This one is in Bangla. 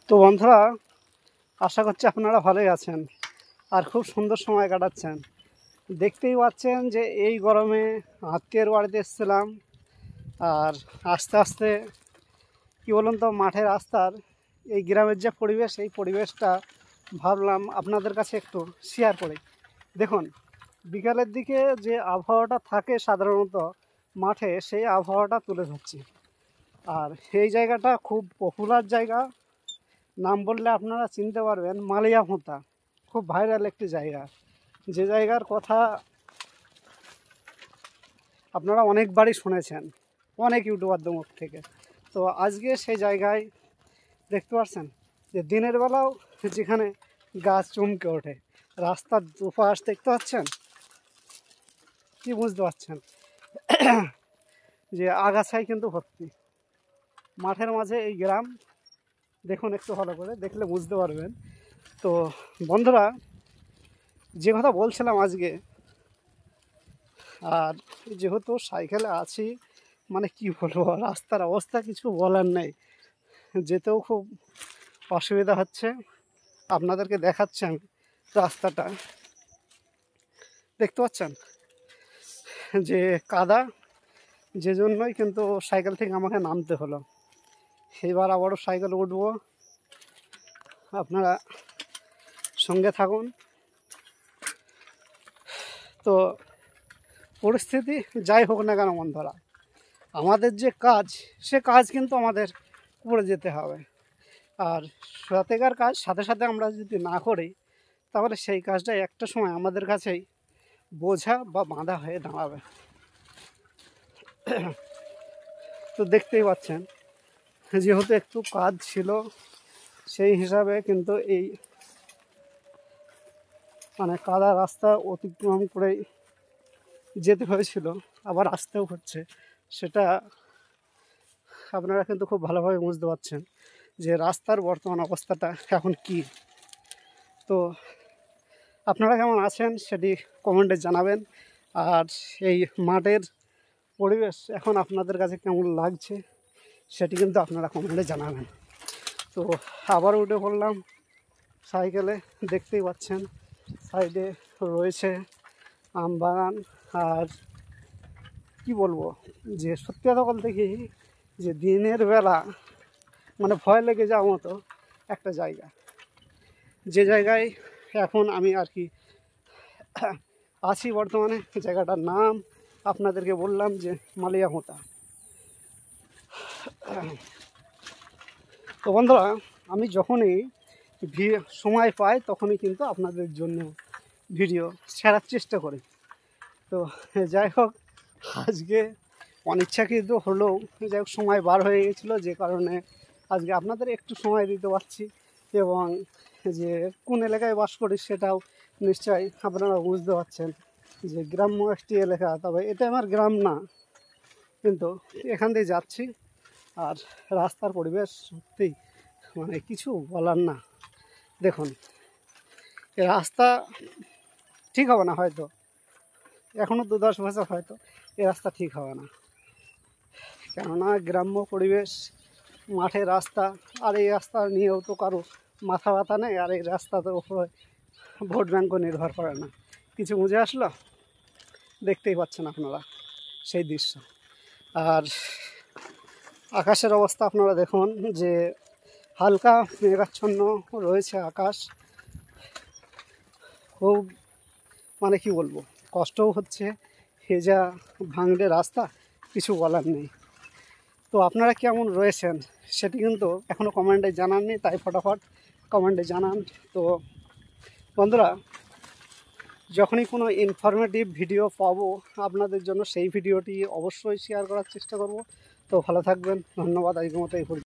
তো বন্ধুরা, আশা করছি আপনারা ভালোই আছেন আর খুব সুন্দর সময় কাটাচ্ছেন। দেখতেই পাচ্ছেন যে এই গরমে আত্মীয়ের বাড়িতে এসেছিলাম, আর আস্তে আস্তে কী বলুন তো, মাঠের রাস্তার এই গ্রামের যে পরিবেশ, এই পরিবেশটা ভাবলাম আপনাদের কাছে একটু শেয়ার করি। দেখুন, বিকালের দিকে যে আবহাওয়াটা থাকে সাধারণত মাঠে, সেই আবহাওয়াটা তুলে ধরছি। আর এই জায়গাটা খুব পপুলার জায়গা, নাম বললে আপনারা চিনতে পারবেন, মালিয়াভোঁতা। খুব ভাইরাল একটি জায়গা, যে জায়গার কথা আপনারা অনেকবারই শুনেছেন অনেক ইউটিউবারদের মুখ থেকে। তো আজকে সেই জায়গায় দেখতে পাচ্ছেন যে দিনের বেলাও যেখানে গাছ চমকে ওঠে, রাস্তার দুপাশ দেখতে পাচ্ছেন, কি বুঝতে পারছেন যে আগাছায় কিন্তু ভর্তি। মাঠের মাঝে এই গ্রাম, দেখুন একটু ভালো করে দেখলে বুঝতে পারবেন। তো বন্ধুরা, যে কথা বলছিলাম আজকে, আর যেহেতু সাইকেলে আছি, মানে কি বলবো, রাস্তার অবস্থা কিছু বলার নেই, যেতেও খুব অসুবিধা হচ্ছে। আপনাদেরকে দেখাচ্ছি আমি রাস্তাটা, দেখতে পাচ্ছেন যে কাদা, যে জন্যই কিন্তু সাইকেল থেকে আমাকে নামতে হলো। এবার আবারও সাইকেল উঠবো, আপনারা সঙ্গে থাকুন। তো পরিস্থিতি যাই হোক না কেন বন্ধুরা, আমাদের যে কাজ, সে কাজ কিন্তু আমাদের করে যেতে হবে। আর সতেকার কাজ সাথে সাথে আমরা যদি না করি, তাহলে সেই কাজটা একটা সময় আমাদের কাছেই বোঝা বা বাঁধা হয়ে দাঁড়াবে। তো দেখতেই পাচ্ছেন, যেহেতু একটু কাজ ছিল, সেই হিসাবে কিন্তু এই মানে কাদা রাস্তা অতিক্রম করেই যেতে হয়েছিল, আবার আসতেও হচ্ছে। সেটা আপনারা কিন্তু খুব ভালোভাবে বুঝতে পারছেন যে রাস্তার বর্তমান অবস্থাটা এখন কি। তো আপনারা কেমন আছেন সেটি কমেন্টে জানাবেন। আর এই মাঠের পরিবেশ এখন আপনাদের কাছে কেমন লাগছে সেটি কিন্তু আপনারা কমেন্টে জানাবেন। তো আবার উঠে পড়লাম সাইকেলে, দেখতেই পাচ্ছেন সাইডে রয়েছে আম বাগান। আর কি বলবো, যে সত্যি কথা বলতে কি, যে দিনের বেলা মানে ভয় লেগে যাওয়ার মতো একটা জায়গা, যে জায়গায় এখন আমি আর কি আছি বর্তমানে। জায়গাটার নাম আপনাদেরকে বললাম যে মালিয়াভোঁতা। তো বন্ধুরা, আমি যখনই সময় পাই তখনই কিন্তু আপনাদের জন্য ভিডিও ছাড়ার চেষ্টা করি। তো যাই হোক, আজকে অনিচ্ছাকৃত হলেও যাই হোক সময় বার হয়ে গেছিলো, যে কারণে আজকে আপনাদের একটু সময় দিতে পারছি। এবং যে কোন এলাকায় বাস করি সেটাও নিশ্চয়ই আপনারা বুঝতে পারছেন যে গ্রাম্য একটি এলাকা। তবে এটা আমার গ্রাম না, কিন্তু এখান দিয়ে যাচ্ছি, আর রাস্তার পরিবেশ সত্যিই মানে কিছু বলার না। দেখুন, এই রাস্তা ঠিক হবে না, হয়তো এখনও 2-10 বছর হয়তো এই রাস্তা ঠিক হবে না, কেননা গ্রাম্য পরিবেশ, মাঠের রাস্তা। আর এই রাস্তা নিয়েও তো কারো মাথা ব্যথা নেই, আর এই রাস্তার উপরে ভোট ব্যাঙ্কও নির্ভর করে না। কিছু বুঝে আসলো, দেখতেই পাচ্ছেন আপনারা সেই দৃশ্য। আর আকাশের অবস্থা আপনারা দেখুন, যে হালকা মেঘাচ্ছন্ন রয়েছে আকাশ। খুব মানে কি বলবো, কষ্টও হচ্ছে, হেজা ভাঙড়ে রাস্তা, কিছু বলার নেই। তো আপনারা কেমন রয়েছেন সেটি কিন্তু এখনও কমেন্টে জানাননি, তাই ফটাফট কমেন্টে জানান। তো বন্ধুরা, যখনই কোনো ইনফরমেটিভ ভিডিও পাবো আপনাদের জন্য, সেই ভিডিওটি অবশ্যই শেয়ার করার চেষ্টা করব। তো ভালো থাকবেন, ধন্যবাদ। আজকের মতো এই